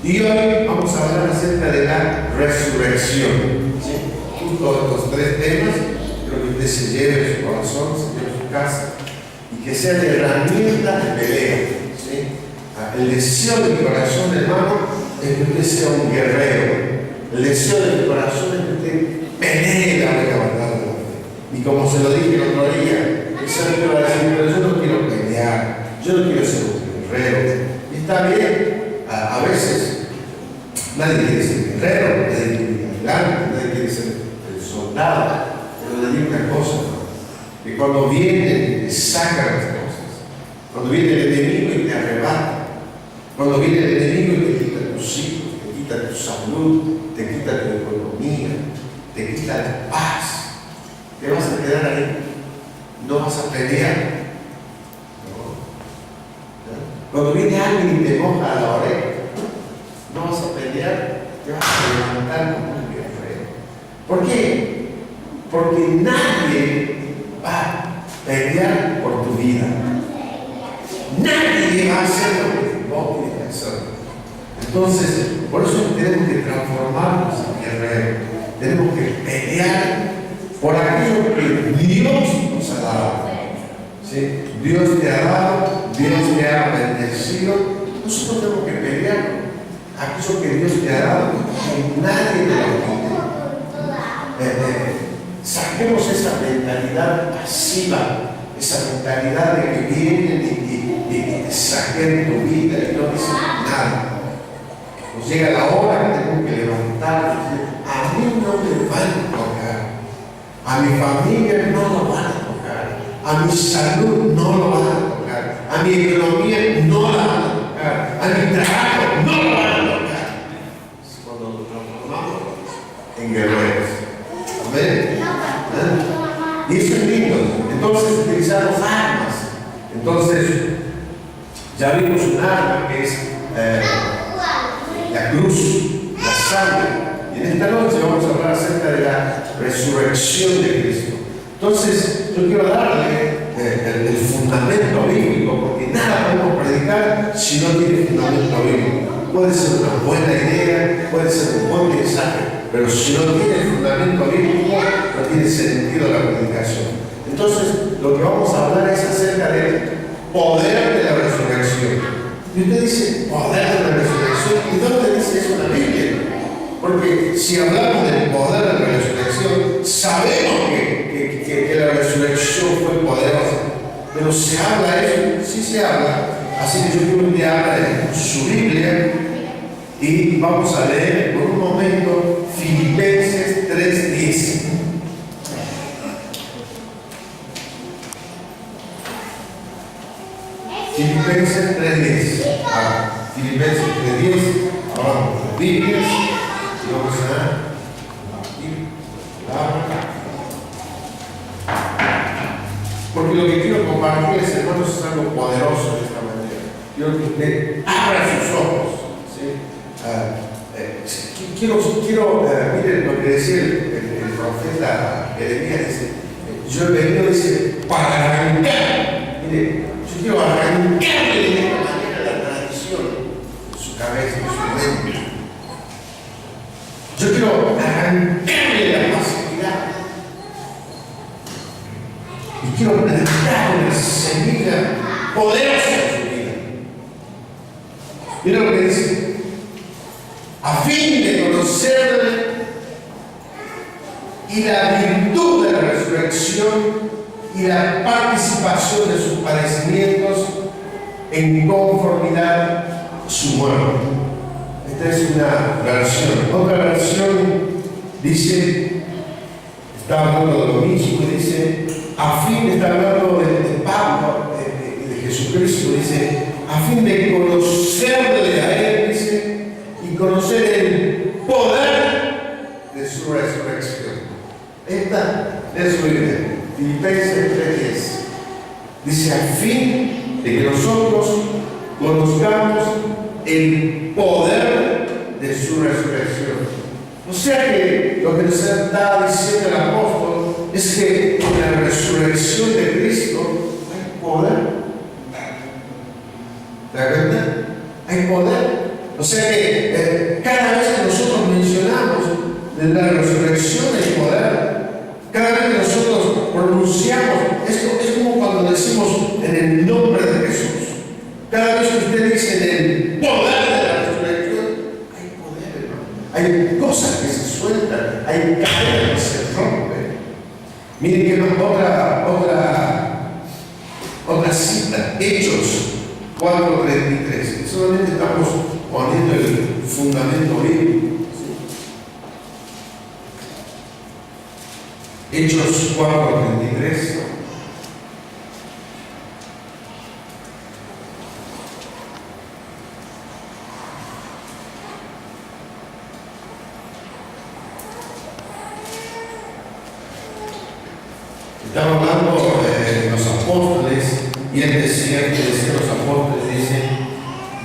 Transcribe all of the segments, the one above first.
Y hoy vamos a hablar acerca de la resurrección. ¿Sí? Justo estos tres temas, creo que usted se lleve en su corazón, se lleve en su casa, y que sea la herramienta de pelea. ¿Sí? El deseo de mi corazón, hermano, es que usted sea un guerrero. El deseo de mi corazón es que usted pelee la buena batalla de la fe. Y como se lo dije el otro día, esa me va a decir, pero yo no quiero pelear, yo no quiero ser un guerrero. Y está bien. A veces nadie quiere ser guerrero, nadie quiere ir adelante, nadie quiere ser el soldado, pero le digo una cosa, que cuando viene te sacan las cosas, cuando viene el enemigo y te arrebata, cuando viene el enemigo y te quita tus hijos, te quita tu salud, te quita tu economía, te quita la paz, te vas a quedar ahí, no vas a pelear. Cuando viene alguien y te moja a la oreja, no vas a pelear, te vas a levantar como un guerrero. ¿Por qué? Porque nadie va a pelear por tu vida. Nadie va a hacer lo que vos tienes que hacer. Entonces, por eso tenemos que transformarnos en guerreros. Tenemos que pelear por aquello que Dios nos ha dado. ¿Sí? Dios te ha dado, Dios te ha bendecido. Nosotros tenemos que pelear aquello que Dios te ha dado, que nadie te lo quite. Saquemos esa mentalidad pasiva, esa mentalidad de que vienen y te saquen tu vida y no dicen nada. Nos llega la hora que tenemos que levantar y decir, a mí no me van a tocar, a mi familia no lo van a tocar, a mi salud no lo van a tocar, a mi economía no la van a tocar, a mi trabajo no lo van a tocar. Es cuando nos transformamos en guerreros. Amén. Y eso es lindo. Entonces utilizamos armas. Entonces, ya vimos un arma que es la cruz, la sangre. Y en esta noche vamos a hablar acerca de la resurrección de Cristo. Entonces, yo quiero darle el fundamento bíblico, porque nada podemos predicar si no tiene fundamento bíblico. Puede ser una buena idea, puede ser un buen mensaje, pero si no tiene fundamento bíblico, no tiene sentido la predicación. Entonces, lo que vamos a hablar es acerca del poder de la resurrección. Y usted dice, poder de la resurrección, ¿y dónde dice eso en la Biblia? Porque si hablamos del poder de la resurrección, sabemos que la resurrección fue poderosa. Pero ¿se habla eso? Sí se habla. Así que yo quiero que usted abra en su Biblia y vamos a leer por un momento Filipenses 3:10. Filipenses 3:10. Filipenses 3:10. Hablamos de las Biblias y vamos a porque lo que quiero compartirles, hermanos, es algo poderoso de esta manera. Quiero que usted abra sus ojos. ¿Sí? Miren lo que decía el profeta Jeremías, dice, yo he venido, dice, para arrancar. Mire, yo quiero arrancarle de esta manera la tradición de su cabeza, de su mente. Yo quiero arrancarle la pasividad. Y quiero plantar una semilla poderosa en su vida. Mira lo que dice. A fin de conocerle y la virtud de la resurrección y la participación de sus padecimientos en conformidad a su muerte. Esta es una versión. Otra versión dice, está hablando de lo mismo, dice, a fin de estar hablando de Pablo, de Jesucristo, dice, a fin de conocerle a Él, dice, y conocer el poder de su resurrección. Esta es su idea. Filipenses 3:10. Dice, a fin de que nosotros conozcamos el poder de su resurrección. O sea que lo que nos está diciendo el apóstol es que en la resurrección de Cristo hay poder. ¿Te das cuenta? Hay poder. O sea que cada vez que nosotros mencionamos la resurrección del poder, cada vez que nosotros pronunciamos, esto es como cuando decimos en el nombre de Jesús. Cada vez que usted dice en el poder de la resurrección, hay poder, hermano. Hay cosas que se sueltan, hay cadenas que se rompen. Miren que más otra cita, Hechos 4:33. Solamente estamos poniendo el fundamento bíblico. Hechos 4:33. Estamos hablando de los apóstoles, y él decía los apóstoles,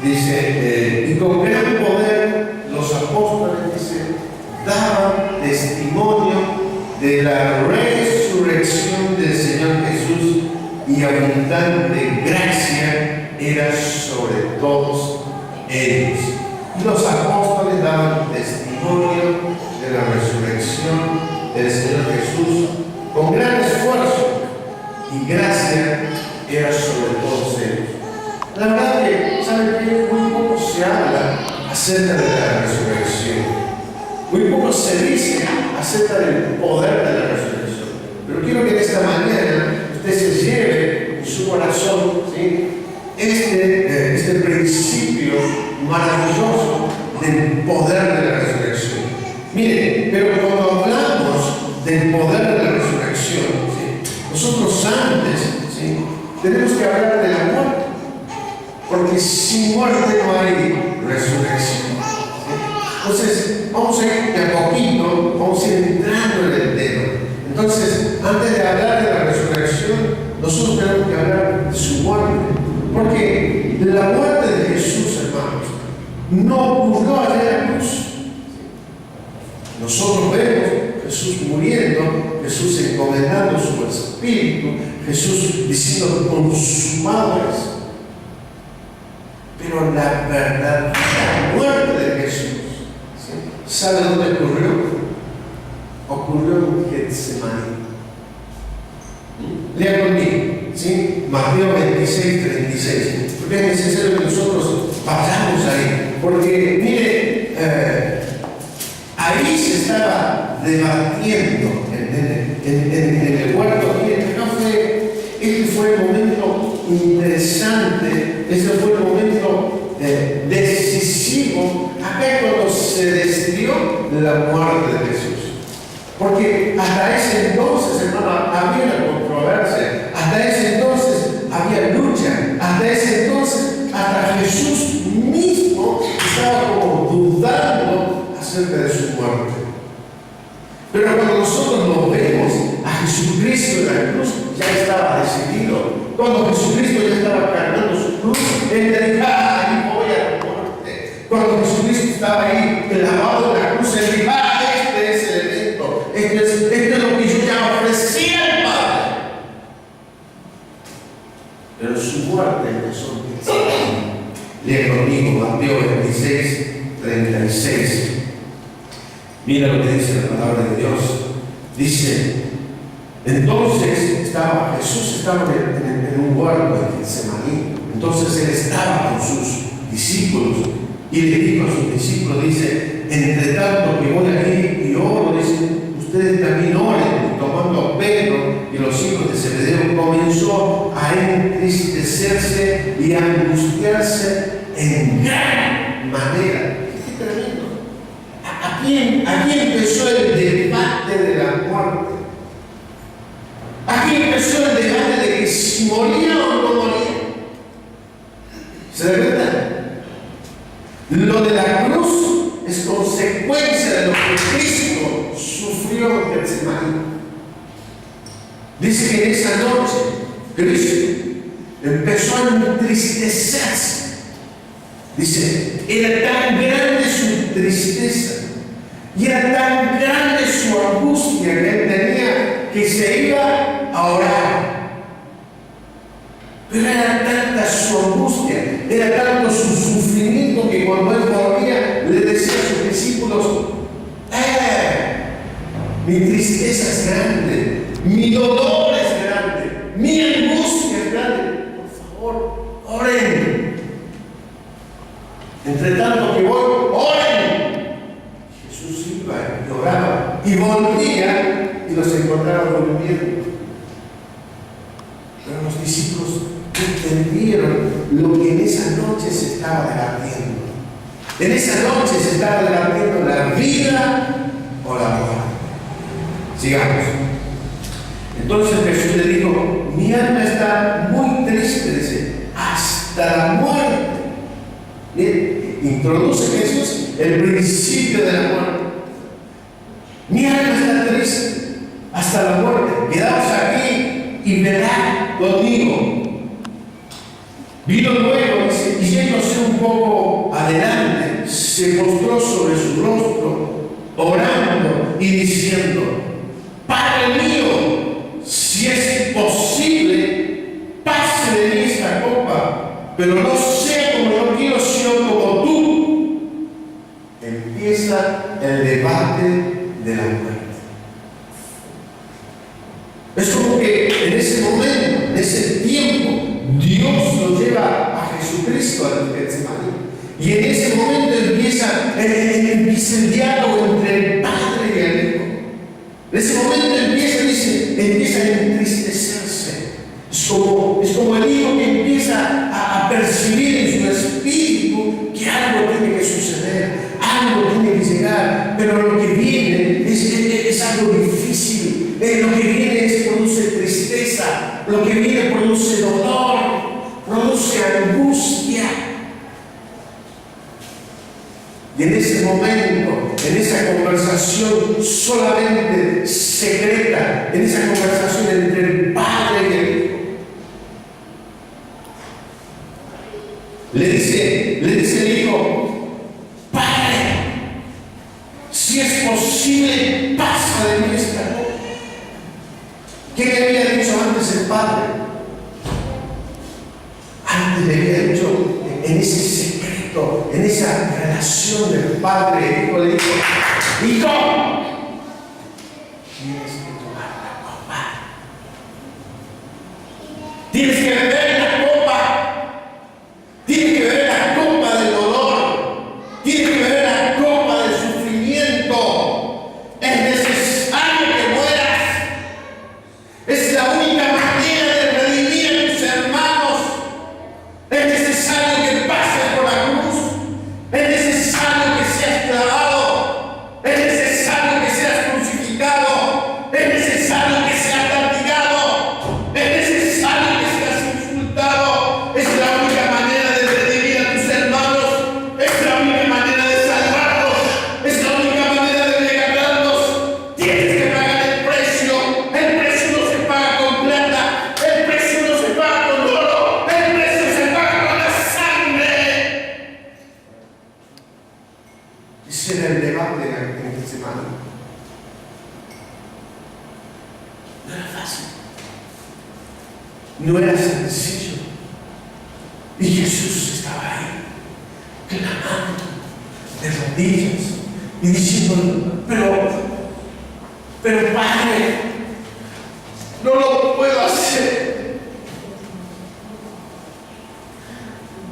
dice, y con gran poder los apóstoles, daban testimonio de la resurrección del Señor Jesús, y abundante gracia era sobre todos ellos. Y los apóstoles daban testimonio de la resurrección del Señor Jesús con gran esfuerzo, y gracia era sobre todos ellos. La verdad que, ¿saben qué? Muy poco se habla acerca de la resurrección. Muy poco se dice acerca del poder de la resurrección. Pero quiero que en esta mañana usted se lleve en su corazón, ¿sí?, este principio maravilloso del poder de la resurrección. Mire, pero cuando hablamos del poder de la resurrección, ¿sí?, nosotros antes, ¿sí?, tenemos que hablar de la muerte, porque sin muerte no hay resurrección. Entonces, vamos a ir de a poquito, vamos a ir entrando en el tema. Entonces, antes de hablar de la resurrección, nosotros tenemos que hablar de su muerte. Porque la muerte de Jesús, hermanos, no ocurrió allá en la cruz. Nosotros vemos Jesús muriendo, Jesús encomendando su espíritu, Jesús diciendo consumado es. Pero la verdadera muerte de Jesús, ¿sabe dónde ocurrió? Ocurrió en Getsemaní. Lea conmigo, ¿sí? Mateo 26:36. Porque es necesario que nosotros vayamos ahí. Porque, mire, ahí se estaba debatiendo en el huerto. Este fue el momento interesante, este fue el momento decisivo. Acá es cuando se decidió la muerte de Jesús. Porque hasta ese entonces, hermano, había una controversia. Hasta ese entonces había lucha. Hasta ese entonces, hasta Jesús mismo estaba como dudando acerca de su muerte. Pero cuando nosotros lo vemos a Jesucristo en la cruz, ya estaba decidido. Cuando Jesucristo ya estaba cargando su cruz, él le dijo, ahí voy a la muerte. Cuando Jesucristo estaba ahí clavado en la cruz, él dijo, este es el evento, esto es lo que yo ya ofrecí al Padre. Pero su muerte empezó en Getsemaní. Lea conmigo Mateo 26:36. Mira lo que dice la palabra de Dios. Dice, entonces Jesús estaba en un huerto en Getsemaní. Entonces él estaba con sus discípulos y le dijo a sus discípulos, dice, entre tanto que voy aquí y oro, dice, ustedes también oren. Y tomando a Pedro y los hijos de Zebedeo, comenzó a entristecerse y a angustiarse en gran manera. ¡Qué tremendo! Aquí empezó el debate de la muerte. Aquí empezó el debate de que si moría o no moría. ¿Se da cuenta? Lo de la cruz es consecuencia de lo que Cristo sufrió en Getsemaní. Dice que en esa noche Cristo empezó a entristecerse. Dice, era tan grande su tristeza y era tan grande su angustia que él tenía que se iba a orar. Pero era tanta su angustia, era tanto su sufrimiento que cuando él mi tristeza es grande, mi dolor es grande, mi angustia es grande. Por favor, oren. Entre tanto que voy, oren. Jesús iba y oraba y volvía y los encontraba durmiendo. Pero los discípulos entendieron lo que en esa noche se estaba debatiendo. En esa noche se estaba debatiendo la vida o la muerte. Sigamos. Entonces Jesús le dijo: mi alma está muy triste, dice, hasta la muerte. Bien, introduce Jesús el principio de la muerte. Mi alma está triste hasta la muerte. Quedaos aquí y verá conmigo. Vino luego, dice, y yéndose un poco adelante, se postró sobre su rostro, orando y diciendo: Padre mío, si es posible, pase de mí esta copa, pero no sea como yo quiero, sino como tú. Empieza el debate de la muerte. Es como que en ese momento, en ese tiempo, Dios lo lleva a Jesucristo al Getsemaní. Y en ese momento empieza el diálogo entre el Padre y el Hijo. En ese momento empieza a entristecerse. Es como el Hijo que empieza a percibir en su espíritu que algo tiene que suceder, algo tiene que llegar, pero lo que viene es algo difícil. Lo que viene produce tristeza, lo que viene produce dolor, produce angustia. Y en ese momento, en esa conversación solamente secreta, en esa conversación entre el Padre y el Hijo, le dice el Hijo: Padre, si es posible, pasa de mí esta copa. ¿Qué le había dicho antes el Padre? Antes le había dicho, en ese secreto, en esa relación del Padre, el Hijo le dijo: Hijo, tienes que tomar la copa. Tienes que beber la copa. Tienes que beber la copa del dolor. Tienes que beber la copa del sufrimiento. Es necesario que mueras. Es la única manera de redimir a tus hermanos. Es necesario que pases por la cruz. Es necesario que seas clavado. Es necesario que seas crucificado. Es necesario que seas latigado. Es necesario que seas insultado. Es la única manera de redimir a tus hermanos. Es la única manera de salvarlos. Es la única manera de regalarlos. Tienes que pagar el precio. El precio no se paga con plata. El precio no se paga con oro. El precio se paga con la sangre. Ese era el debate en esta semana. No era fácil. No era sencillo. Y Jesús estaba ahí, clamando de rodillas y diciendo: pero Padre, no lo puedo hacer.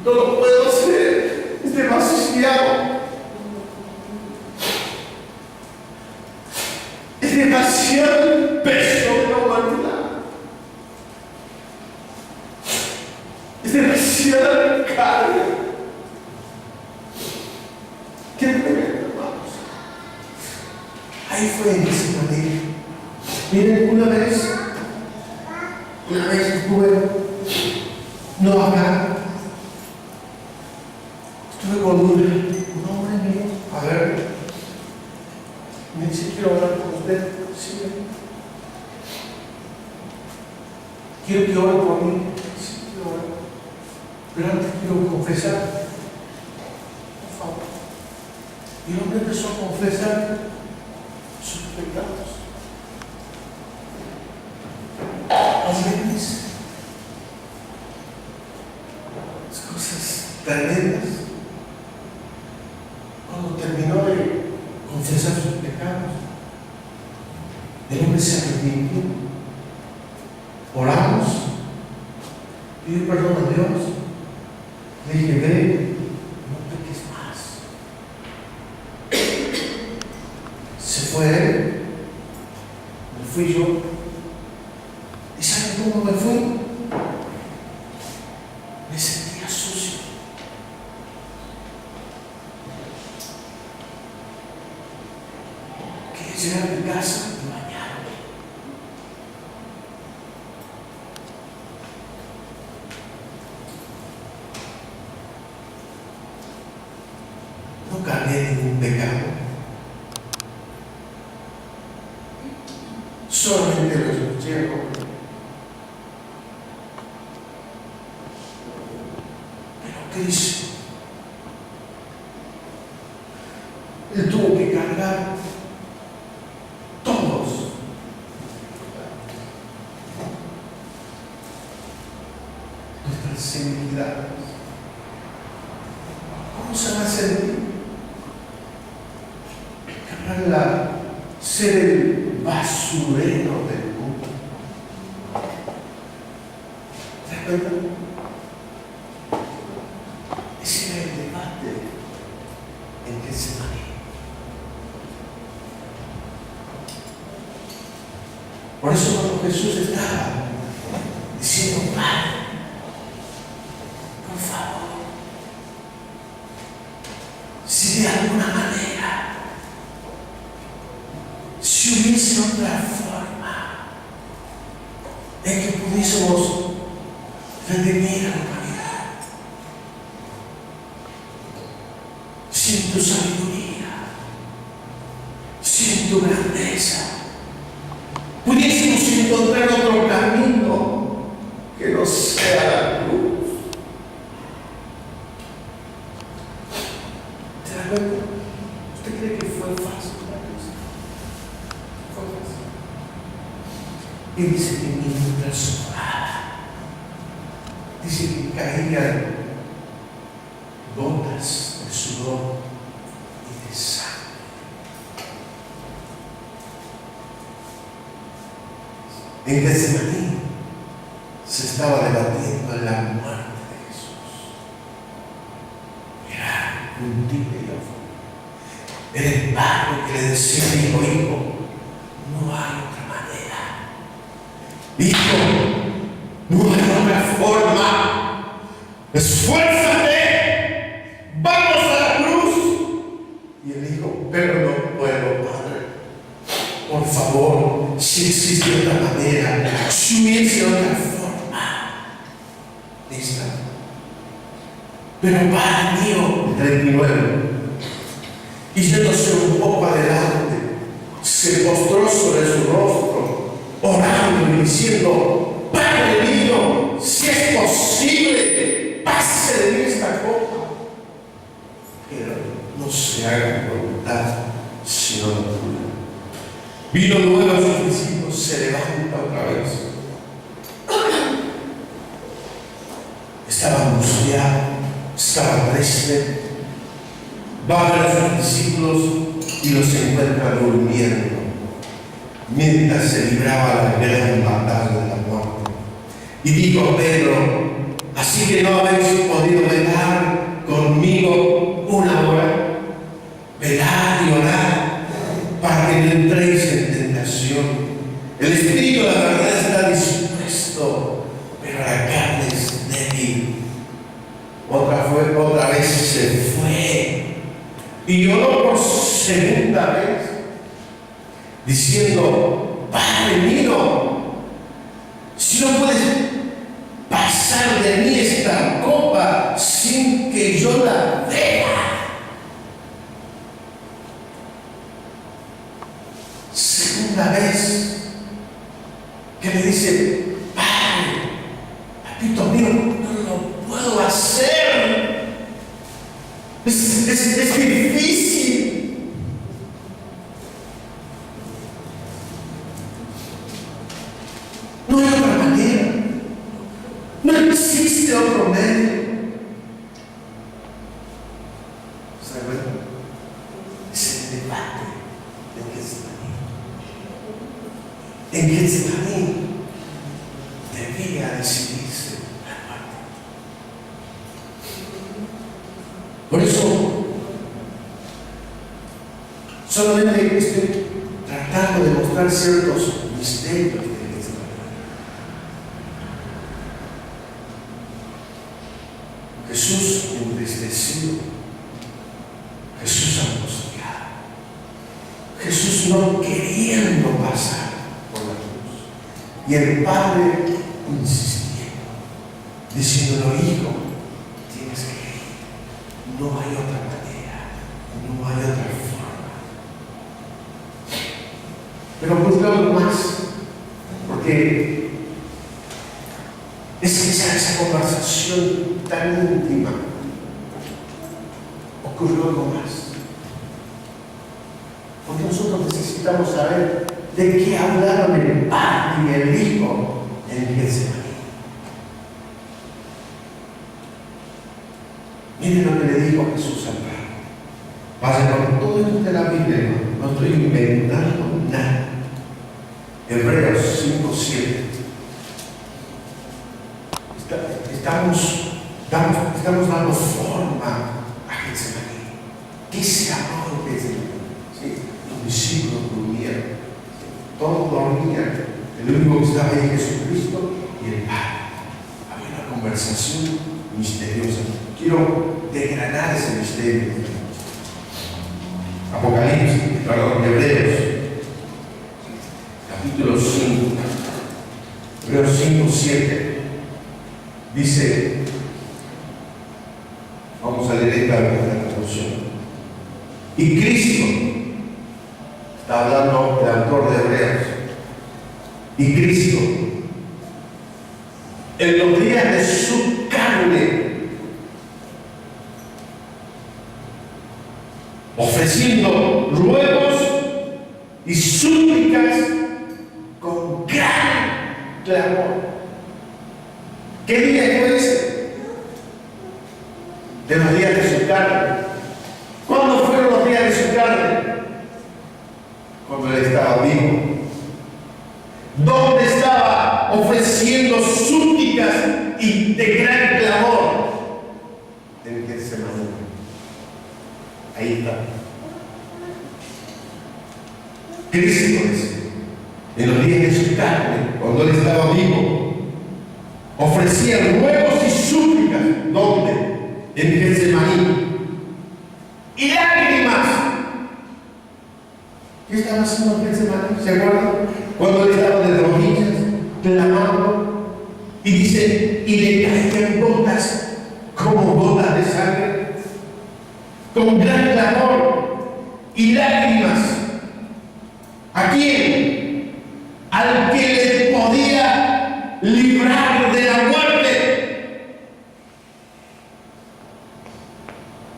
No lo puedo hacer. Es demasiado. Es demasiado el peso de la humanidad. Es demasiada carga. ¿Qué tremendo, hermanos? Ahí fue en ese momento. Miren, una vez estuve no hablar. Estuve con un hombre mío. A ver, me dice: quiero hablar con usted. Sí. Quiero que ore por mí. Sí, quiero orar. Pero antes quiero confesar. Por favor. Y el hombre empezó a confesar sus pecados. Hombres, cosas tremendas. Cuando terminó de confesar sus pecados, El hombre se arrepintió. Oramos, pidió perdón a Dios. Le dije, ve, no peques más. Se fue él, me fui yo. ¿Y saben cómo me fui? Me sentía sucio. Quería llegar a mi casa y bañarme. No cargué ningún pecado. Solamente lo escuché. Pero Cristo, Él tuvo que cargar todos nuestras iniquidades. ¿Cómo se va a sentir? Ser el basurero del mundo. ¿Te das cuenta? Ese era el debate en que se maneja. Por eso cuando Jesús estaba diciendo, Padre, por favor, si de alguna manera, si hubiese otra forma en que pudiésemos redimir a la humanidad, sin tu sabiduría, sin tu grandeza, pudiésemos encontrar otro camino que no sea la cruz. ¿Se da cuenta? ¿Usted cree que fue fácil? Y dice que mientras oraba, dice que caían gotas de sudor y de sangre. En Getsemaní se estaba debatiendo en la muerte de Jesús. Era un tibio. Era el padre que le decía a mi hijo, no hay otra manera. Hijo, no hay otra forma. Esfuérzate. Vamos a la cruz. Y él dijo, pero no puedo, Padre. Por favor, si existe otra manera, si hubiese otra forma. Esta. Pero Padre mío, 39. Y yéndose un poco adelante, se postró sobre su rostro, orando y diciendo, Padre mío, si es posible, pase de mí esta copa. Pero no se haga mi voluntad, sino la tuya. Vino luego a sus discípulos, se levanta otra vez. Estaba angustiado, estaba triste. Va a ver a sus discípulos y los encuentra durmiendo, mientras se libraba la gran batalla de la muerte. Y dijo a Pedro, así que no habéis podido velar conmigo una hora, velar y orar, para que no entréis en tentación. El espíritu, la verdad, está dispuesto, pero la carne es débil. Otra vez se fue. Y lloró por segunda vez, diciendo, Padre mío, si no puedes pasar de mí esta copa sin que yo la vea. Segunda vez que le dice, Padre, papito mío, no lo puedo hacer. Es difícil. No hay otra manera. No existe otro medio. ¿Se acuerdan? Es el debate de Getsemaní. En Getsemaní debía decidirse la muerte. Por eso, solamente estoy tratando de mostrar ciertos misterios de Getsemaní. Jesús entristecido, Jesús angustiado, Jesús no queriendo pasar por la cruz, y el Padre insistiendo, diciéndole: hijo, tienes que ir, no hay otra manera, no hay otra forma. Pero buscamos más, porque es que esa conversación tan íntima ocurrió algo más. Porque nosotros necesitamos saber de qué hablaron el Padre y el Hijo en Getsemaní. Miren lo que le dijo Jesús al Padre. Padre, con todo esto de la Biblia, no estoy inventando nada. Hebreos 5:7. Estamos dando forma a Getsemaní. ¿Qué se habló en Getsemaní? Sí, los discípulos durmieron. Todos dormían. El único que estaba ahí, Jesucristo y el Padre. Había una conversación misteriosa. Quiero desgranar ese misterio. Hebreos, capítulo 5, Hebreos 5:7. Dice, vamos a leer esta traducción. Y Cristo, está hablando el autor de Hebreos, y Cristo, en los días de su carne, ofreciendo ruegos y súplicas con gran clamor. ¿Qué día fue ese? De los días de su carne. ¿Cuándo fueron los días de su carne? Cuando él estaba vivo. ¿Dónde estaba ofreciendo súplicas y de gran clamor? En Getsemaní. Ahí está. Cristo dice, en los días de su carne, cuando él estaba vivo, ofrecía ruegos y súplicas. ¿Dónde? En Getsemaní. Y lágrimas. ¿Qué estaba haciendo en Getsemaní? ¿Se acuerdan? Cuando él estaba de rodillas, clamando, y dice, y le caían gotas como gotas de sangre, con gran clamor y lágrimas. ¿A quién? Al que le podía librar de la muerte.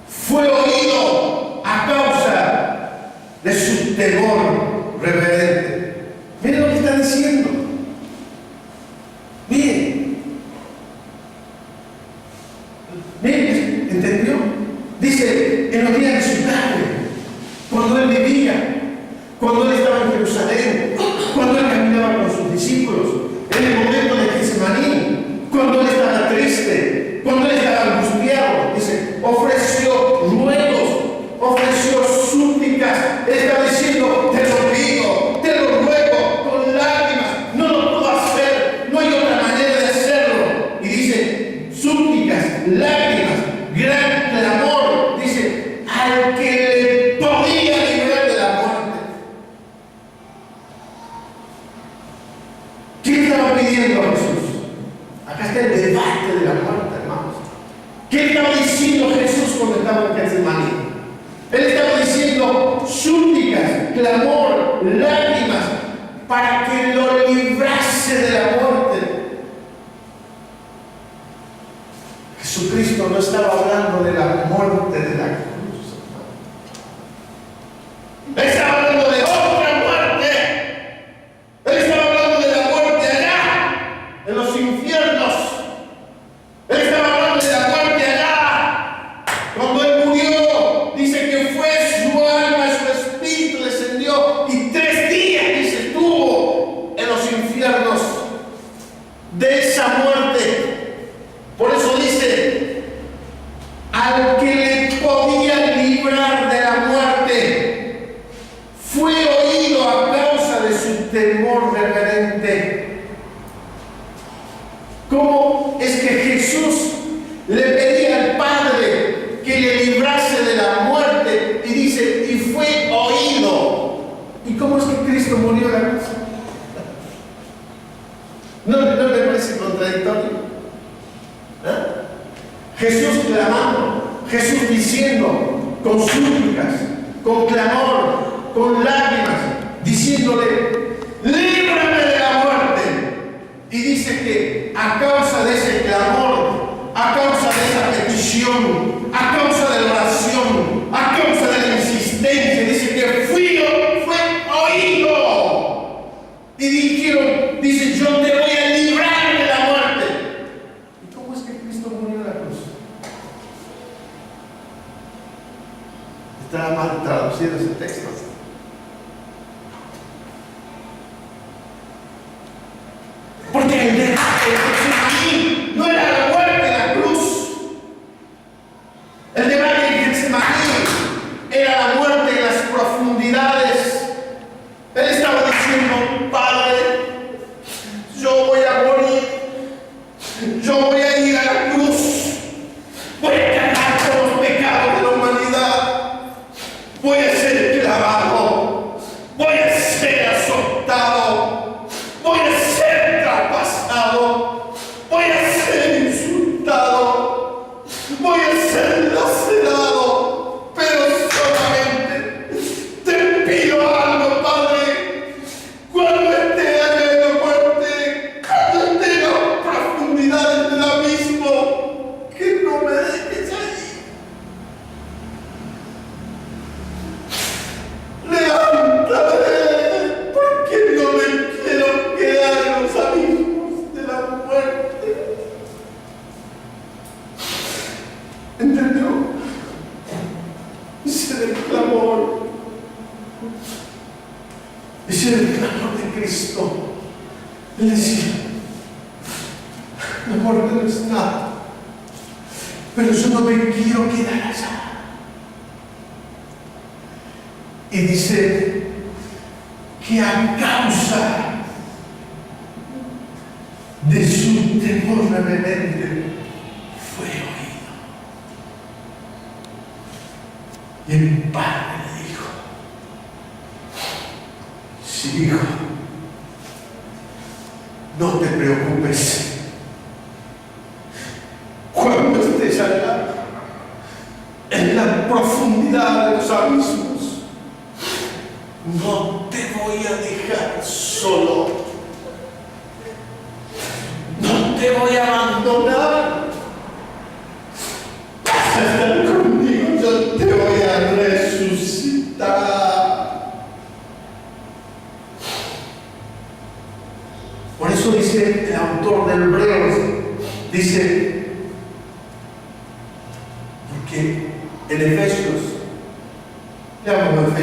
Fue oído a causa de su temor reverente. Miren lo que está diciendo. Miren. Miren, ¿entendió? Dice, en los días de su carne, cuando él vivía, cuando él estaba en Jerusalén, cuando él caminaba con sus discípulos, en el momento de Getsemaní, cuando él estaba triste, cuando él estaba angustiado, dice, ofreció ruegos, ofreció súplicas. Él está diciendo, te lo pido, te lo ruego, con lágrimas, no lo puedo hacer, no hay otra manera de hacerlo. Y dice, súplicas, lágrimas, gran clamor, dice, al que le podía librar de la muerte. ¿Qué estaba pidiendo a Jesús? Acá está el debate de la muerte, hermanos. ¿Qué estaba diciendo Jesús cuando estaba en Getsemaní? Él estaba diciendo súplicas, clamor, lágrimas, para que lo librase de la muerte. Jesucristo no estaba hablando de la muerte de la cruz. Él estaba hablando de otra muerte. Él estaba hablando de la muerte allá, en los infiernos. Él estaba hablando de la muerte allá. Cuando él murió, dice que fue su alma, su espíritu descendió, y 3 días, dices tú, súplicas, con clamor, con lágrimas, diciéndole, líbrame de la muerte. Y dice que a causa de ese clamor, a causa de esa petición, a causa de la oración, a causa de la insistencia, dice que fue oído. Y dijeron, dice, yo te voy a librar de la muerte. ¿Y cómo es que Cristo murió en la cruz? Estaba mal traducido ese texto. Porque el debate de Getsemaní no era la muerte en la cruz. El debate de Getsemaní era la muerte en las profundidades. Él estaba diciendo, Padre, yo voy a morir, yo voy a ir a la cruz, voy a cargar con los pecados de la humanidad, voy a ser clavado, voy a ser azotado, voy a ser traspasado, voy a ser insultado, voy a ser lacerado, pero solamente te pido algo, Padre, cuando esté allá en la muerte, cuando esté en las profundidades del abismo, que no me dejes ahí. Levántame, porque no me quiero quedar en los abismos de la muerte. ¿Entendió? Ese era el clamor. Ese era el clamor de Cristo. Él decía, la muerte no es nada, pero yo no me quiero quedar allá. Y dice que a causa de su temor reverente fue oído. Y el Padre le dijo, sí, hijo, no te preocupes. Cuando estés allá, en la profundidad de los abismos, no te voy a dejar solo. No te voy a abandonar. Vas a estar conmigo. Yo te voy a resucitar. Por eso dice el autor de Hebreos, dice, porque en Efesios, leamos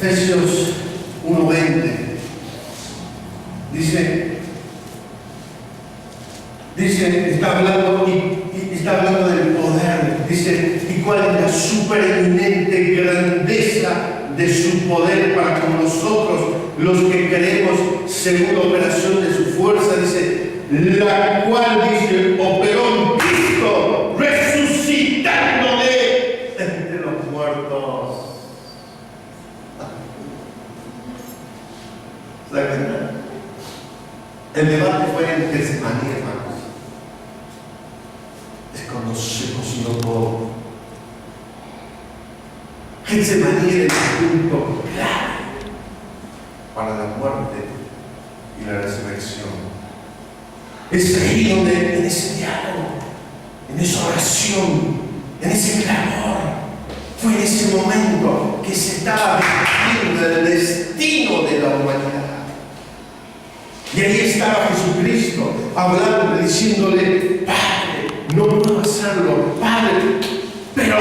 Efesios 1:20, está hablando del poder, dice, y cuál es la supereminente grandeza de su poder para con nosotros, los que creemos según la operación de su fuerza, dice, la cual, dice, operó en Cristo, resucitándole entre los muertos. ¿Se da cuenta? El debate fue en Getsemaní, hermanos. Es cuando se cocinó todo. Getsemaní era el punto clave para la muerte y la resurrección. Es ahí donde, en ese diálogo, en esa oración, en ese clamor, fue en ese momento que se estaba definiendo el destino de la humanidad. Y ahí estaba Jesucristo hablando, diciéndole, Padre, no puedo hacerlo, Padre, pero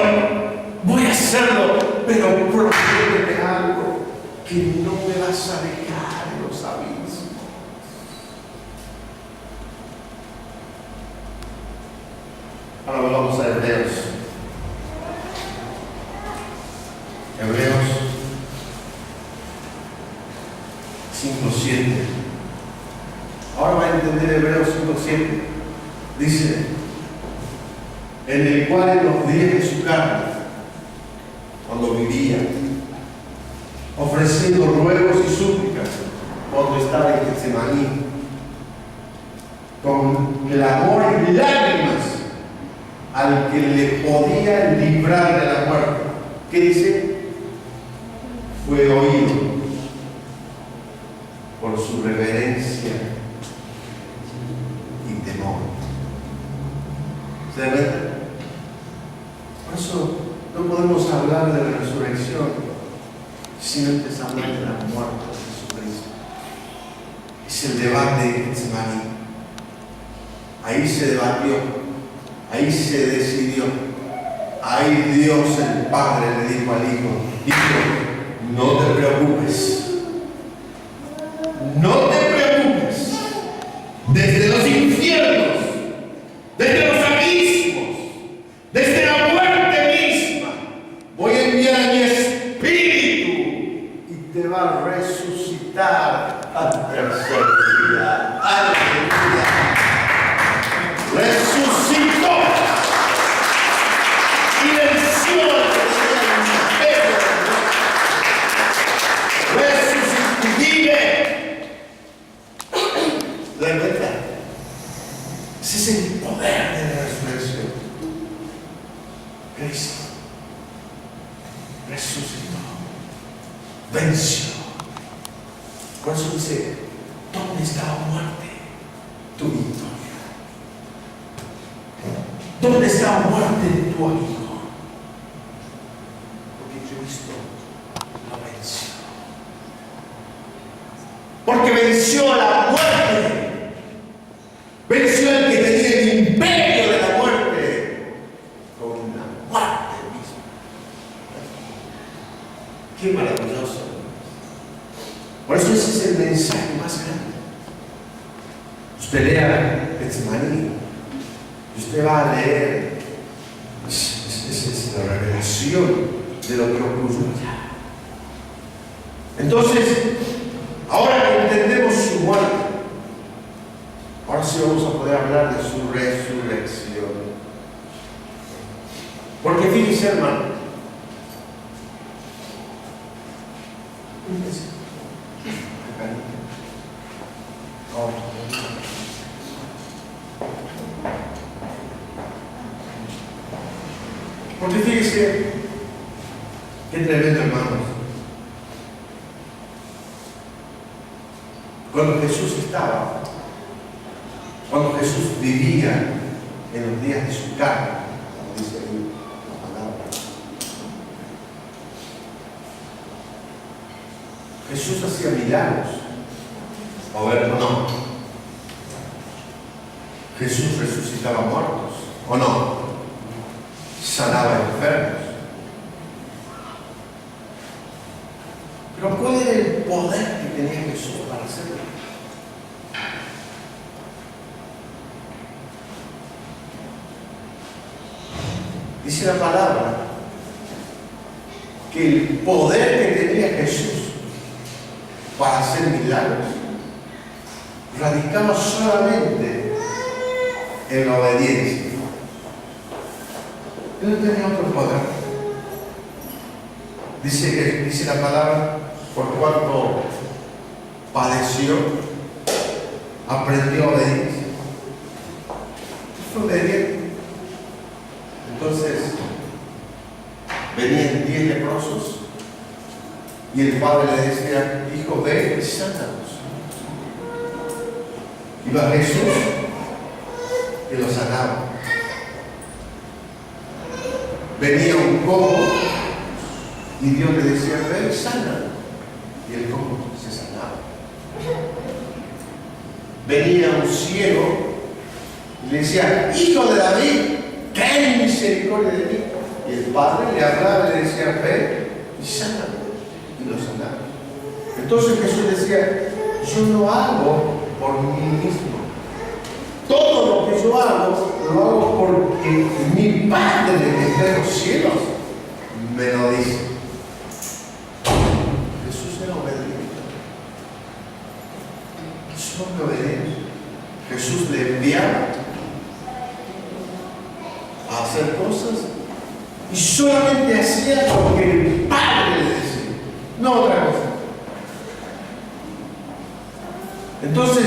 voy a hacerlo, pero prométeme algo, que no me vas a dejar en los abismos. Ahora vamos a Hebreos. Hebreos 5:7. Ahora va a entender Hebreos 5:7. Dice, en el cual en los días de su carne, cuando vivía, ofreciendo ruegos y súplicas, cuando estaba en Getsemaní, con clamor y lágrimas, al que le podía librar de la muerte. ¿Qué dice? Fue oído por su reverencia y temor. ¿Se da cuenta? Por eso no podemos hablar de la resurrección sin antes hablar de la muerte de Jesucristo. Es el debate de Getsemaní. Ahí se debatió, ahí se decidió. Ahí Dios el Padre le dijo al Hijo: Hijo, no te preocupes. No te preocupes. Desde los infiernos, desde los abismos, desde la muerte misma, voy a enviar a mi Espíritu y te va a resucitar al tercer día. ¡Aleluya! Resucitó y venció el imperio. Resucitó y vive. ¿De verdad? Ese es el poder de la resurrección. Cristo resucitó, venció. Por eso dice: ¿dónde está la muerte? Tu victoria. ¿Dónde está la muerte de tu amigo? Porque Cristo lo venció. Porque venció a la muerte. Venció al que tenía el imperio de la muerte con la muerte misma. Qué maravilloso. Por eso ese es el mensaje más grande. Usted lea Getsemaní, usted va a leer, es la revelación de lo que ocurrió allá. Entonces, ahora que entendemos su muerte, ahora sí vamos a poder hablar de su resurrección. Porque fíjense, hermano, porque fíjense, qué tremendo, hermanos. Cuando Jesús estaba, cuando Jesús vivía en los días de su carne, como dice ahí la palabra, Jesús hacía milagros. ¿O ver o no? Jesús resucitaba muertos, ¿o no? Sanaba enfermos. Pero ¿cuál era el poder que tenía Jesús para hacerlo? Dice la palabra que el poder que tenía Jesús para hacer milagros radicaba solamente en la obediencia. Él no tenía otro poder. Dice la palabra: por cuanto padeció, aprendió a obedecer. Fue obediente. Entonces, venían 10 leprosos y el padre le decía: hijo, ve y sánalos. Iba Jesús y los sanaba. Venía un cojo y Dios le decía: ve y sánalo. Y el cojo se sanaba. Venía un ciego y le decía: hijo de David, ten misericordia de mí. Y el padre le hablaba y le decía: ve y sánalo. Y lo sanaba. Entonces Jesús decía: yo no hago por mí mismo. Todo lo que yo hago, lo hago porque mi Padre que está en los cielos me lo dice. Jesús era obediente. Jesús era obediente. Jesús le enviaba a hacer cosas y solamente hacía lo que el Padre le decía, no otra cosa. Entonces,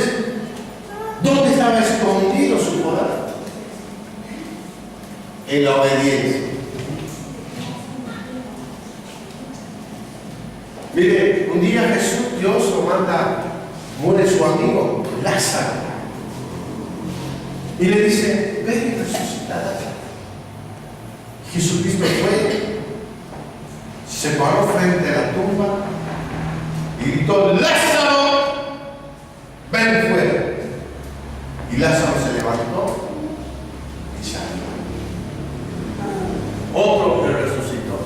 ¿dónde estaba escondido su poder? en la obediencia. Mire, un día Jesús, Dios lo manda, muere su amigo Lázaro. Y le dice, ve y resucita a Lázaro. Jesucristo fue, se paró frente a la tumba y gritó, Lázaro, ven fuera. Y Lázaro se levantó y salió. Otro que resucitó.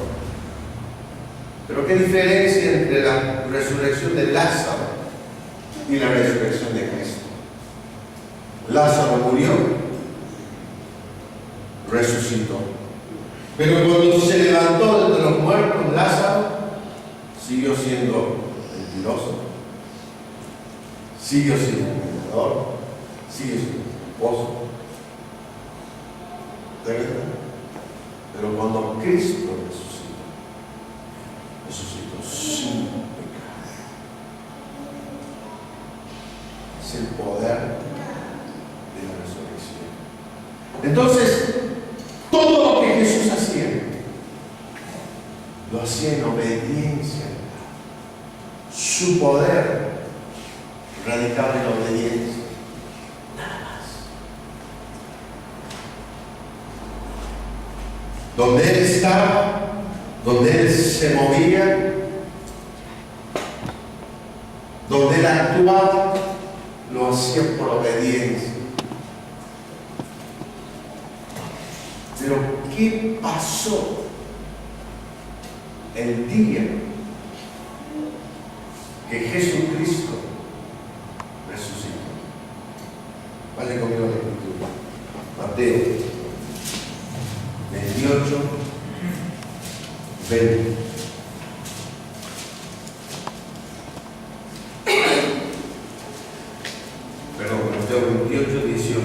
Pero qué diferencia entre la resurrección de Lázaro y la resurrección de Cristo. Lázaro murió, resucitó. Pero cuando se levantó de los muertos, Lázaro siguió siendo mentiroso, siguió siendo engañador, siguió siendo esposo. ¿De verdad? Pero cuando Cristo resucitó sin pecado. Es el poder de la resurrección. Entonces, todo lo que Jesús hacía, lo hacía en obediencia. Su poder radicaba en la obediencia. Nada más. Donde Él estaba, donde Él se movía, donde Él actuaba, lo hacía por obediencia. Pero ¿qué pasó el día que Jesucristo resucitó? Vaya conmigo a la escritura. Mateo 28, 20. Perdón, Mateo 28, 18.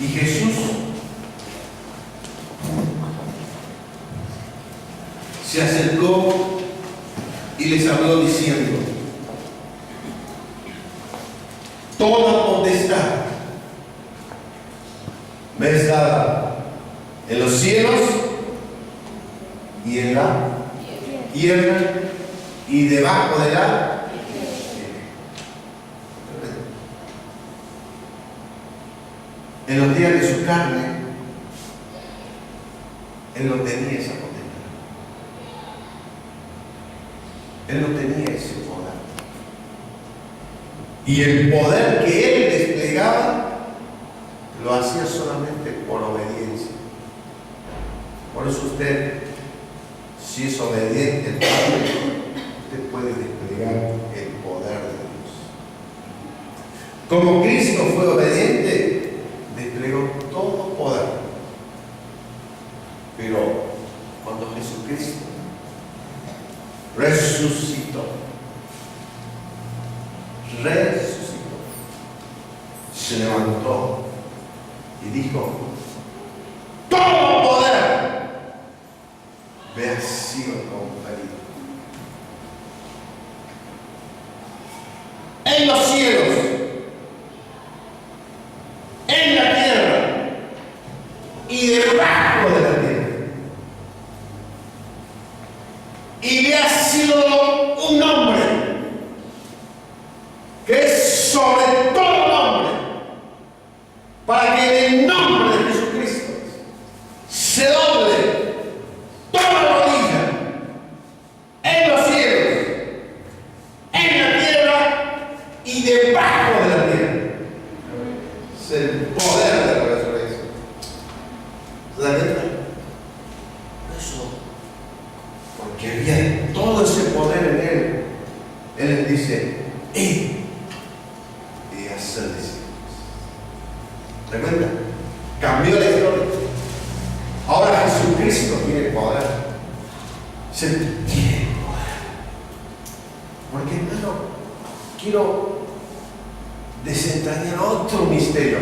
Y Jesús se acercó y les habló diciendo, toda potestad me es dada en los cielos y en la tierra y debajo de la. En los días de su carne, Él no tenía esa potestad. Él no tenía ese poder. Y el poder que Él desplegaba, lo hacía solamente por obediencia. Por eso usted, si es obediente al Padre, usted puede desplegar el poder de Dios. Como Cristo fue obediente, desplegó todo poder. Pero cuando Jesucristo resucitó, se levantó y dijo, todo poder me ha sido conferido en los cielos, en la tierra y debajo de la tierra. Y le ha sido un nombre que es sobre todo nombre, para que en el nombre de Jesucristo se doble toda rodilla en los cielos, en la tierra y debajo de la tierra. Es el poder de la resurrección. ¿Se da cuenta? Eso, porque había todo ese poder en Él. Él les dice, ¡ey! Y hacer discípulos. ¿Se da cuenta? Cambió la historia. Ahora Jesucristo tiene poder. Se tiene poder. Porque, hermano, quiero desentrañar otro misterio.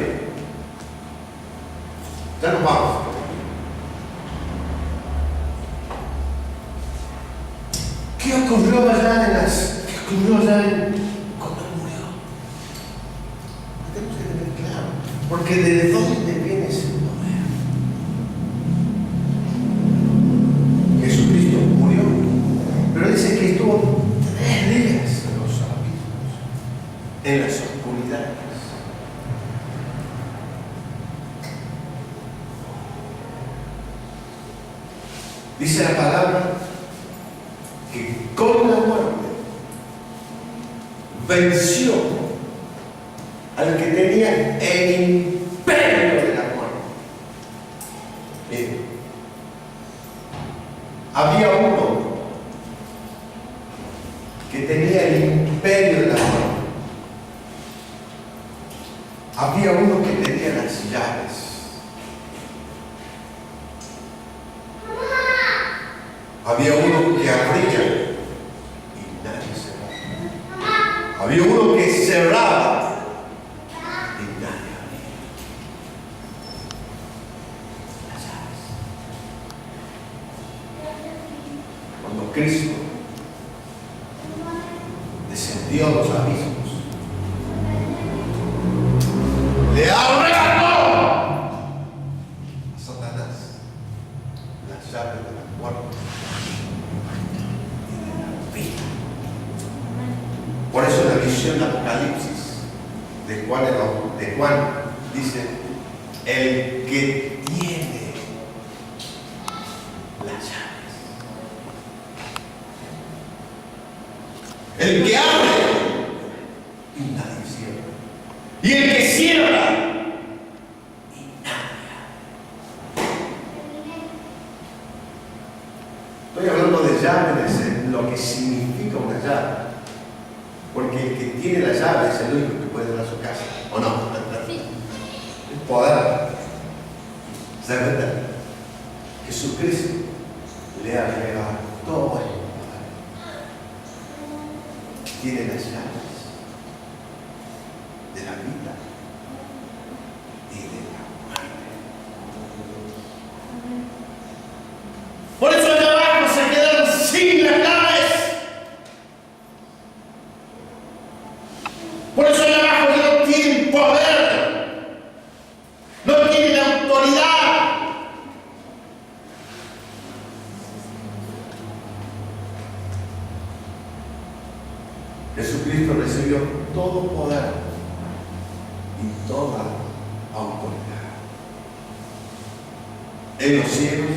Ya nos vamos. ocurrió allá cuando murió? Tenemos que tener claro, porque ¿de dónde viene ese poder? Jesucristo murió, pero dice que estuvo 3 días en los abismos, en las oscuridades. Dice la palabra que con la muerte venció al que tenía el imperio de la muerte. Miren, había uno que tenía el imperio de la muerte. Había uno que tenía las llaves. Había uno que abría y nadie cerraba. Había uno que cerraba y nadie abría. Las llaves. Cuando Cristo descendió a los abismos, le arrebató a Satanás las llaves de la muerte. Por eso la visión de Apocalipsis de Juan dice: el que tiene las llaves, el que abre y nadie cierra, y el que cierra y nadie abre. Estoy hablando de llaves, de lo que significa una llave. Porque el que tiene la llave es el único que puede entrar a su casa. ¿O no? Sí. El poder. ¿Sabe verdad? Jesucristo le arrebató el poder. Tiene las llaves de la vida y de la muerte. Por eso allá abajo se quedaron sin las llaves. Por eso allá abajo no tienen poder, no tienen autoridad. Jesucristo recibió todo poder y toda autoridad en los cielos,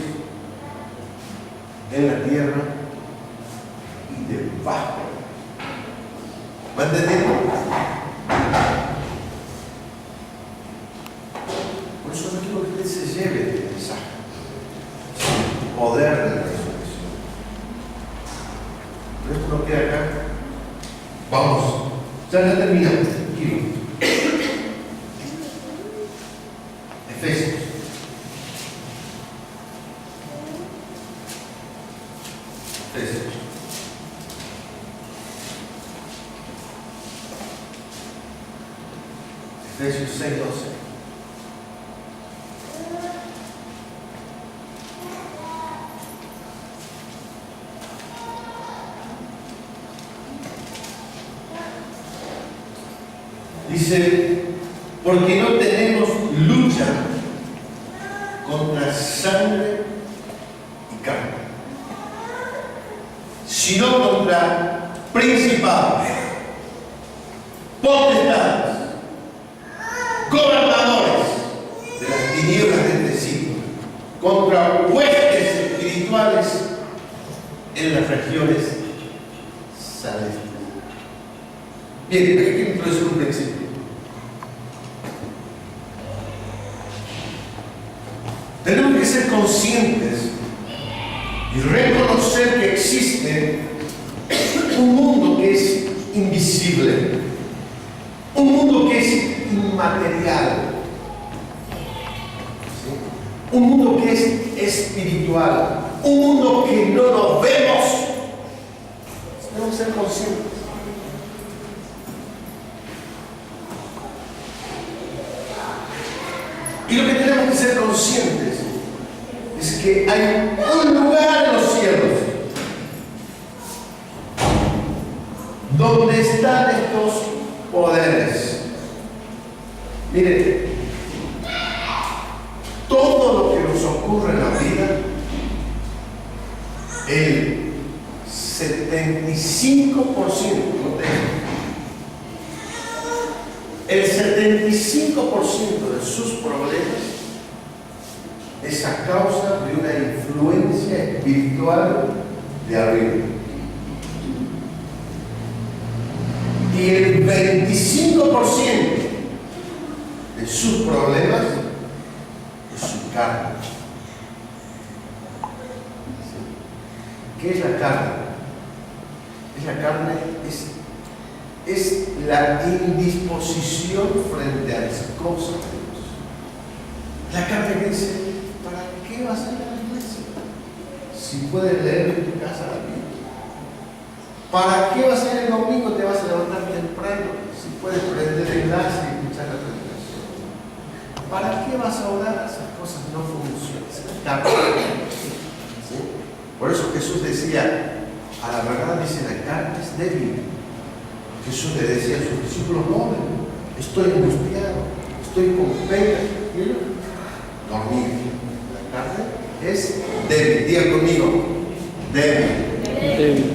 en la tierra y debajo. ¿Va entendiendo? Por eso no quiero que usted se lleve el mensaje, el poder de la resurrección. Pero esto no queda acá. Vamos, ya terminamos. Tranquilo. Efesios. Efesios 6:12. Dice: porque no tenemos lucha contra sangre y carne, sino contra principados, potestades, gobernadores de las tinieblas de este siglo, contra huestes espirituales en las regiones celestes. Bien, aquí quiero introducir un principio. Tenemos que ser conscientes y reconocer que existe un mundo que es invisible, un mundo que es inmaterial, ¿sí? Un mundo que es espiritual, un mundo que no nos vemos. Tenemos que ser conscientes. Y lo que tenemos que ser conscientes es que hay un lugar en los cielos ¿Dónde están estos poderes? Miren, todo lo que nos ocurre en la vida, el 75%, el 75% de sus problemas es a causa de una influencia espiritual de arriba. Y el 25% de sus problemas es su carne. ¿Qué es la carne? La carne es la indisposición frente a las cosas de Dios. La carne que dice, ¿para qué vas a ir a la iglesia? Si puedes leer en tu casa la Biblia. ¿Para qué vas a ir el domingo? Te vas a levantar temprano. Si puedes prender el gas y escuchar la predicación. ¿Para qué vas a orar? Esas cosas no funcionan. Es la carne. ¿Sí? Por eso Jesús decía, a la verdad dice, la carne es débil. Jesús le decía a sus discípulos, no, estoy angustiado, estoy con pena. Y ellos, dormir. La carne es débil. Diga conmigo, débil. Débil.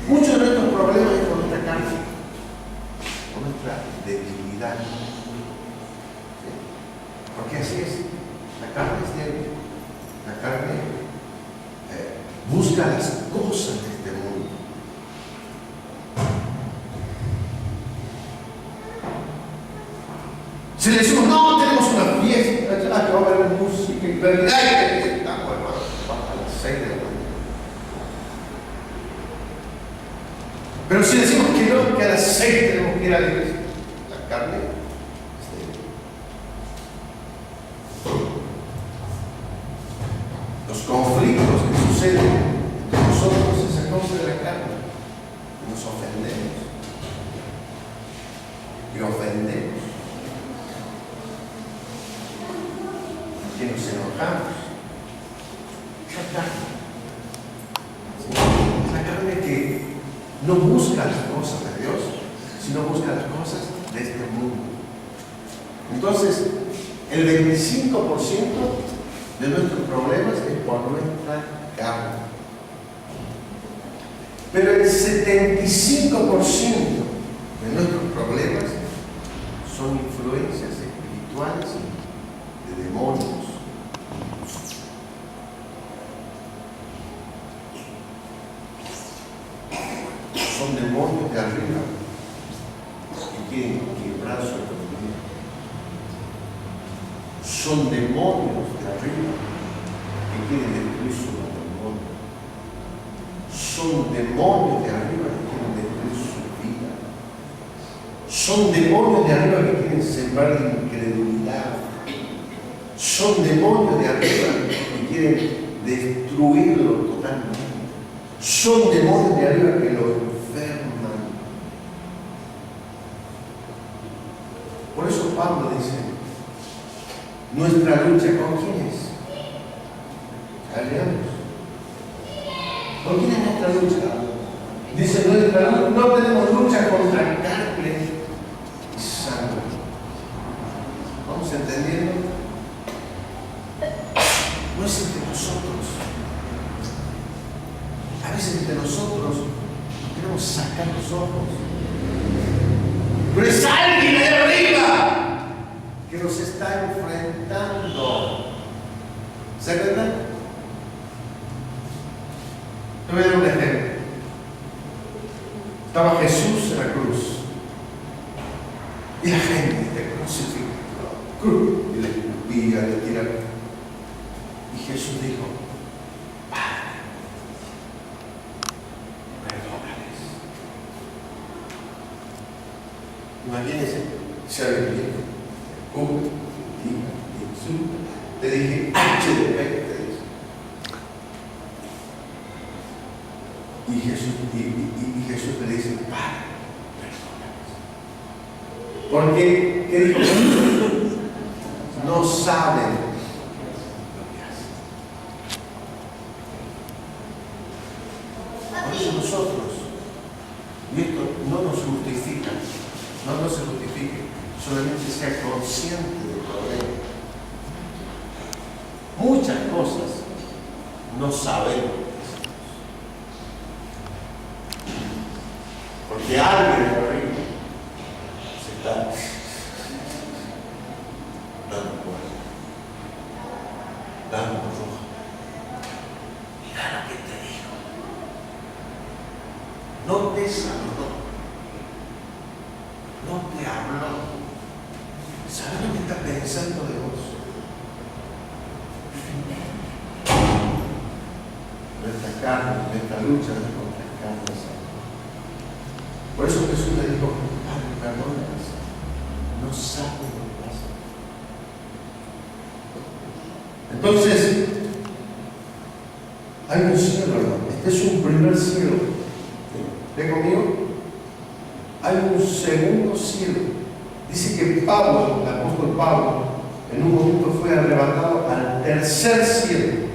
Muchos de nuestros problemas es con nuestra carne, con nuestra debilidad. ¿Sí? Porque así es. La carne es débil. La carne busca las cosas de este mundo. Si le decimos, no, tenemos una fiesta, que va a haber música y bebida, a las 6 de la mañana. Pero si decimos que no, que a las 6 tenemos que ir a la iglesia, la carne es débil. Los conflictos que suceden entre nosotros es a causa de la carne. Nos ofendemos. Y ofendemos. Que nos enojamos. La carne. La carne que no busca las cosas de Dios, sino busca las cosas de este mundo. Entonces, el 25% de nuestros problemas es por nuestra carne. Pero el 75% de nuestros problemas son influencias espirituales de demonios. Son demonios de arriba que quieren quebrar su economía. Son demonios de arriba que quieren destruir su matrimonio. Son demonios de arriba que quieren destruir su vida. Son demonios de arriba que quieren sembrar incredulidad. Son demonios de arriba que quieren destruirlo totalmente. Son demonios de arriba que lo enferman. Por eso Pablo dice, nuestra lucha ¿con quién es? Leamos. ¿Con quién es nuestra lucha? Dice, nuestra lucha, no tenemos lucha contra carne y sangre. ¿Vamos entendiendo? No es entre nosotros. A veces entre nosotros queremos sacar los ojos. Pero es alguien de arriba que nos está enfrentando. ¿Se acuerdan? Te voy a dar un ejemplo. Estaba Jesús en la cruz. Y la gente te crucificó. Y le escupía, le tiraba. Y Jesús dijo, Padre, perdónales. Imagínense, si alguien viene, te dije, ¡H de pecado! Y Jesús le dice, Padre, perdónales. Porque, ¿qué dijo? No saben lo que hacen. Por eso nosotros Y esto no nos justifica, no se justifique, solamente sea consciente del problema. Muchas cosas no sabemos. Porque alguien de arriba se está dando cuenta, dando rojo. Mira lo que te dijo. No te saludó, no te habló. ¿Sabes lo que está pensando de vos? Nuestra carne, nuestra lucha es contra el carne. Por eso Jesús le dijo: Padre, perdónalos, no saben lo que pasa. Entonces, hay un cielo, hermano. Este es un primer cielo. ¿Ven conmigo? Hay un segundo cielo. Dice que Pablo, el apóstol Pablo, en un momento fue arrebatado al tercer cielo.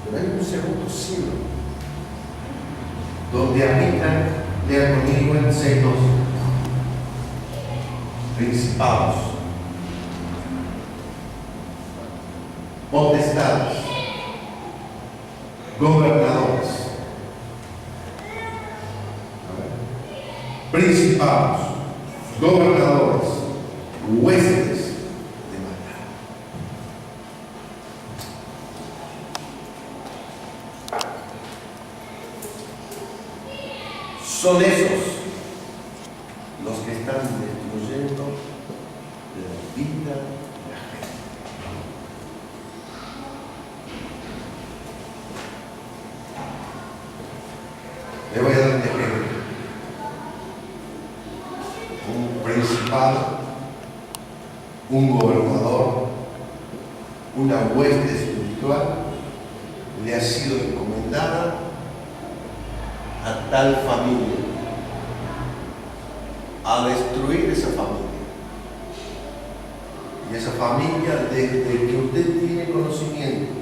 Pero hay un segundo cielo, donde habitan, lean conmigo en 6:2, principados, potestades, gobernadores, principados, gobernadores, huéspedes de maldad. Son esos los que están destruyendo la vida de la gente. Le voy a dar un ejemplo. Un principal, un gobernador, una hueste espiritual le ha sido encomendada a tal familia, a destruir esa familia. Y esa familia, desde que usted tiene conocimiento,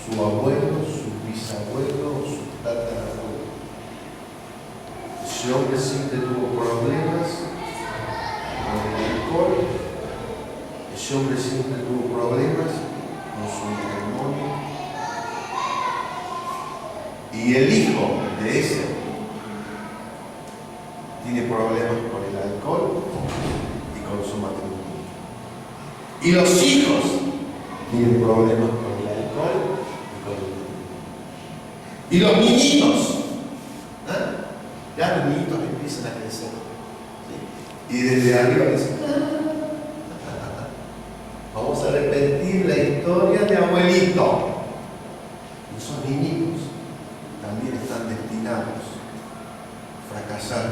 su abuelo, su bisabuelo, su tatarabuelo, ese hombre siempre tuvo problemas con el alcohol, ese hombre siempre tuvo problemas con su matrimonio. Y el hijo de ese tiene problemas con el alcohol y con su matrimonio. Y los hijos tienen problemas con el alcohol y con el matrimonio. Y los niñitos, ya los niñitos empiezan a crecer. ¿Sí? Y desde arriba dicen: vamos a repetir la historia de abuelito. Y esos niñitos también están destinados a fracasar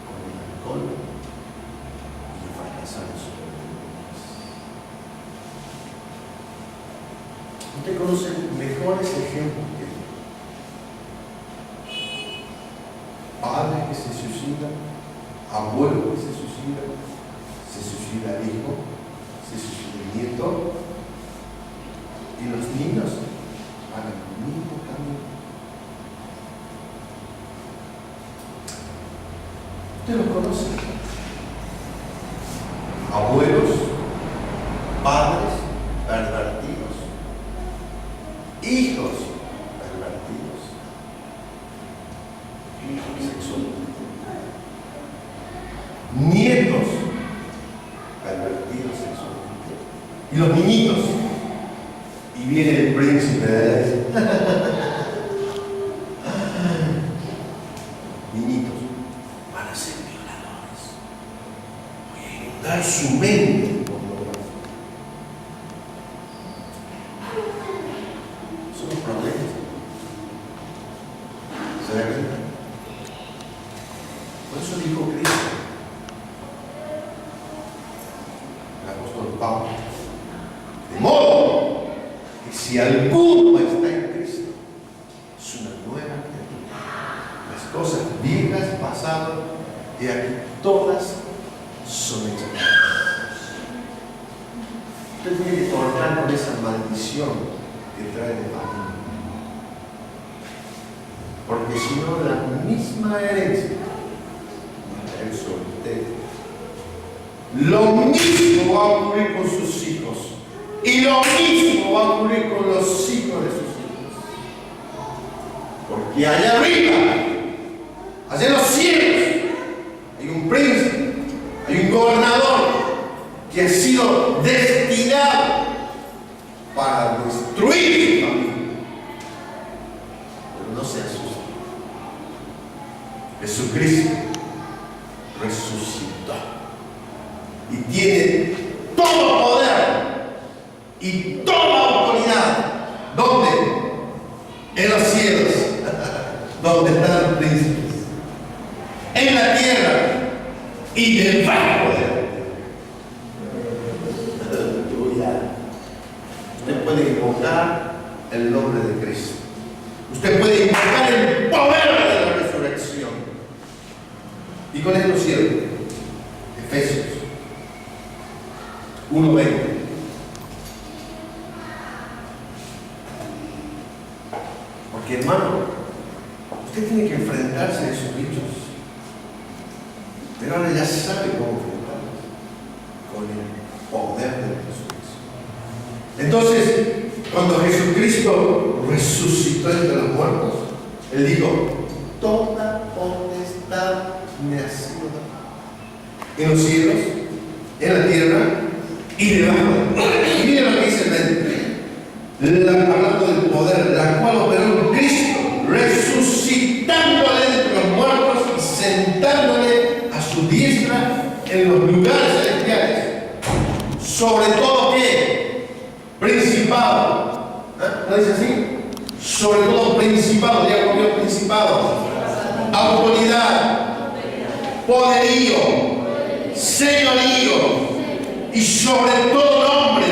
con el alcohol y a fracasar en sus problemas. Usted conoce mejores ejemplos que padres que se suicidan, abuelos que se suicida el hijo, se suicida el nieto, y los niños van el mismo camino. Usted los conoce. Abuelos, padres pervertidos, hijos pervertidos, sexualmente, nietos pervertidos sexualmente, y los niñitos. Y viene el príncipe de él. Niñitos van a ser violadores. Voy a inundar su mente con pornografía. Son los problemas. ¿Se da cuenta? Por eso dijo Cristo, el apóstol Pablo: de modo que si alguno está en Cristo, es una nueva criatura. Las cosas viejas pasaron y aquí todas son hechas nuevas. Usted tiene que cortar con esa maldición que trae de familia. porque si no la misma herencia va a caer sobre ustedes. Lo mismo va a ocurrir con sus hijos y lo mismo va a ocurrir con los hijos de sus hijos. Porque allá arriba, allá en los cielos, hay un príncipe, hay un gobernador que ha sido destinado para destruir su familia. Pero no se asusten. Jesucristo resucitó y tiene todo poder y toda autoridad. ¿Dónde? En los cielos, donde están los príncipes, en la tierra y debajo de la tierra. Usted puede invocar el nombre de Cristo. Usted puede invocar el poder de la resurrección. Y con esto cierro. Efesios 1:20. Porque, hermano, usted tiene que enfrentarse a esos bichos. Pero ahora ya sabe cómo enfrentarlos. Con el poder de la resurrección. Entonces, cuando Jesucristo resucitó entre los muertos, Él dijo: toda potestad me ha sido dada en los cielos, en la tierra y debajo de la tierra. Y miren lo que dice hablando del poder, la cual operó en Cristo, resucitándole entre los muertos y sentándole a su diestra en los lugares celestiales. Sobre todo, ¿qué? Principado. ¿No dice así? Sobre todo principado, diga conmigo principado. Autoridad, poderío, señorío y sobre todo nombre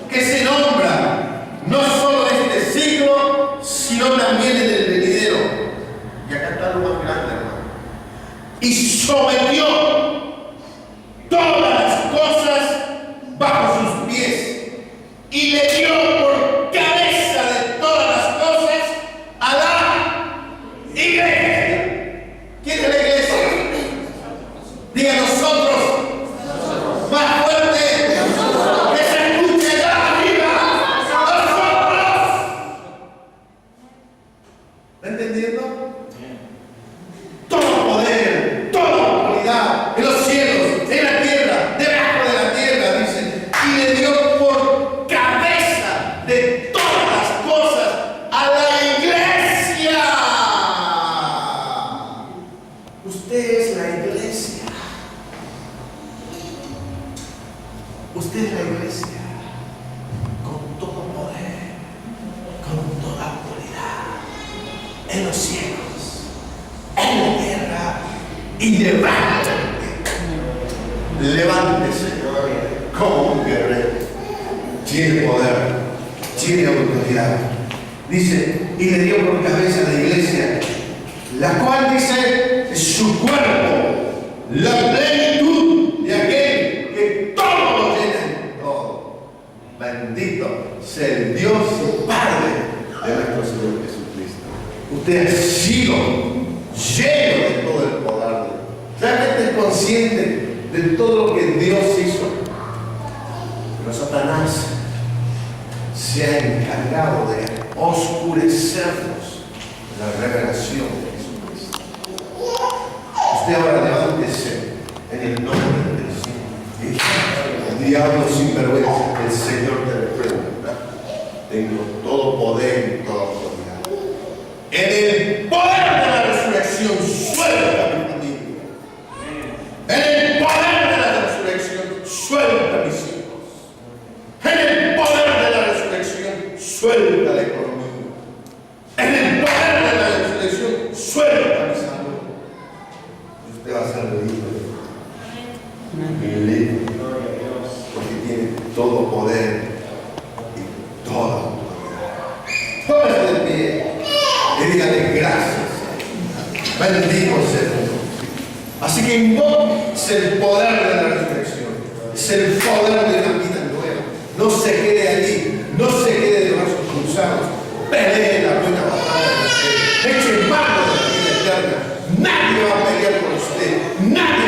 que se nombra no solo en este siglo, sino también en el venidero. Y acá está lo más grande, hermano. Y sometió todas las cosas bajo sus pies y le dio por cabeza de todas las cosas a la iglesia. ¿Quién es la iglesia? Diga nosotros. Más fuerte. Que se escuche allá arriba. Nosotros. ¿Está entendiendo? Todo poder, toda autoridad en los cielos, en la tierra, debajo de la tierra, dice, y le dio por cabeza de todas las cosas a la iglesia. Usted es la iglesia. Usted es la iglesia. Con todo poder, con toda autoridad, en los cielos, en la tierra y debajo de la tierra. Levántese como un guerrero. Tiene poder, tiene autoridad. Dice, y le dio por cabeza a la iglesia, la cual, dice, es su cuerpo, la plenitud de aquel que todo lo llena en todo. Bendito sea el Dios y Padre de nuestro Señor Jesucristo. Usted ha sido lleno de todo el poder. ¿Realmente es consciente de todo lo que Dios hizo? Pero Satanás se ha encargado de oscurecernos la revelación de Jesucristo. Usted ahora levántese en el nombre del Señor. El diablo sinvergüenza, el Señor te reprenda. Tengo todo poder y toda autoridad. En el poder de la resurrección, suelta mi familia. En el poder de la resurrección, suelta mis hijos. En el poder de la resurrección, suelta la economía. En el poder de la resurrección, suelta mi salud. Y usted va a ser libre. Libre. Porque tiene todo poder y toda autoridad. Póngase de pie y dígale gracias. Bendito sea Dios. Así que invoque el poder de la resurrección. Es el poder de la vida nueva. No se quede allí. No se quede de brazos cruzados. Pelee la buena batalla. obra de la fe. Eche mano de la vida eterna. Nadie va a pelear con usted. Nadie